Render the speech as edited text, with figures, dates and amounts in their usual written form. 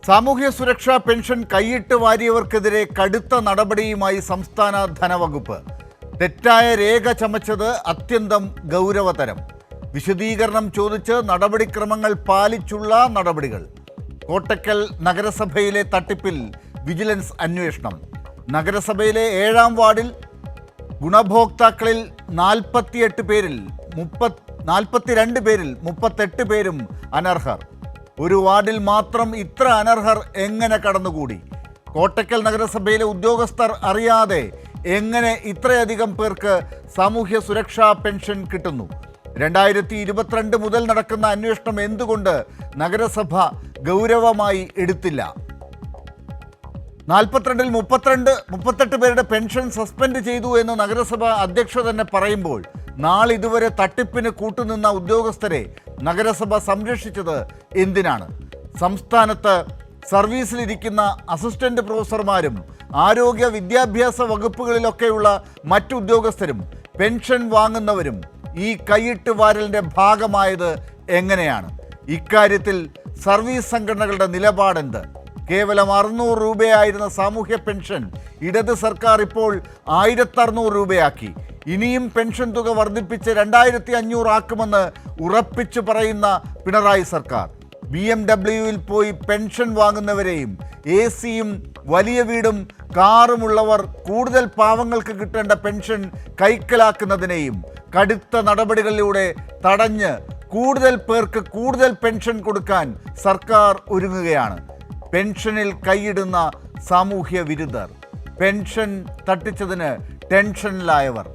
സാമൂഹ്യ സുരക്ഷാ പെൻഷൻ കൈയിട്ട് വാരിയവർക്കെതിരെ കടുത്ത നടപടിയുമായി സംസ്ഥാന ധനവകുപ്പ്. തെറ്റായ രേഖ ചമച്ചത് അത്യന്തം ഗൗരവതരം. വിശദീകരണം ചോദിച്ച് നടപടിക്രമങ്ങൾ പാലിച്ചുള്ള നടപടികൾ. കോട്ടക്കൽ നഗരസഭയിലെ തട്ടിപ്പിൽ വിജിലൻസ് അന്വേഷണം. നഗരസഭയിലെ 7-ാം വാർഡിൽ ഗുണഭോക്താക്കളിൽ 42 പേരിൽ 38 പേരും അനർഹർ. ഒരു വാർഡിൽ മാത്രം ഇത്ര അനർഹർ എങ്ങനെ കടന്നുകൂടി? കോട്ടക്കൽ നഗരസഭയിലെ ഉദ്യോഗസ്ഥർ അറിയാതെ എങ്ങനെ ഇത്രയധികം പേർക്ക് സാമൂഹ്യ സുരക്ഷാ പെൻഷൻ കിട്ടുന്നു? 2022 മുതൽ നടക്കുന്ന അന്വേഷണം എന്തുകൊണ്ട് നഗരസഭ ഗൗരവമായി എടുത്തില്ല? 42-ൽ 38 പേരുടെ പെൻഷൻ സസ്പെൻഡ് ചെയ്തു എന്ന് നഗരസഭ അധ്യക്ഷ തന്നെ പറയുമ്പോൾ നാളിതുവരെ തട്ടിപ്പിന് കൂട്ടുനിന്ന ഉദ്യോഗസ്ഥരെ നഗരസഭ സംരക്ഷിച്ചത് എന്തിനാണ്? സംസ്ഥാനത്ത് സർവീസിലിരിക്കുന്ന അസിസ്റ്റന്റ് പ്രൊഫസർമാരും ആരോഗ്യ വിദ്യാഭ്യാസ വകുപ്പുകളിലൊക്കെയുള്ള മറ്റുദ്യോഗസ്ഥരും പെൻഷൻ വാങ്ങുന്നവരും ഈ കൈയിട്ട് വാരലിൻ്റെ ഭാഗമായത് എങ്ങനെയാണ്? ഇക്കാര്യത്തിൽ സർവീസ് സംഘടനകളുടെ നിലപാടെന്ത്? കേവലം 600 രൂപയായിരുന്ന സാമൂഹ്യ പെൻഷൻ ഇടത് സർക്കാർ ഇപ്പോൾ 1600 രൂപയാക്കി. ഇനിയും പെൻഷൻ തുക വർദ്ധിപ്പിച്ച് 2500 ആക്കുമെന്ന് ഉറപ്പിച്ചു പറയുന്ന പിണറായി സർക്കാർ BMW-ൽ പോയി പെൻഷൻ വാങ്ങുന്നവരെയും AC-യും വലിയ വീടും കാറുമുള്ളവർ കൂടുതൽ പാവങ്ങൾക്ക് കിട്ടേണ്ട പെൻഷൻ കൈക്കലാക്കുന്നതിനെയും കടുത്ത നടപടികളിലൂടെ തടഞ്ഞ് കൂടുതൽ പേർക്ക് കൂടുതൽ പെൻഷൻ കൊടുക്കാൻ സർക്കാർ ഒരുങ്ങുകയാണ്. പെൻഷനിൽ കൈയിടുന്ന സാമൂഹ്യ വിരുദ്ധർ, പെൻഷൻ തട്ടിച്ചതിന് ടെൻഷനിലായവർ,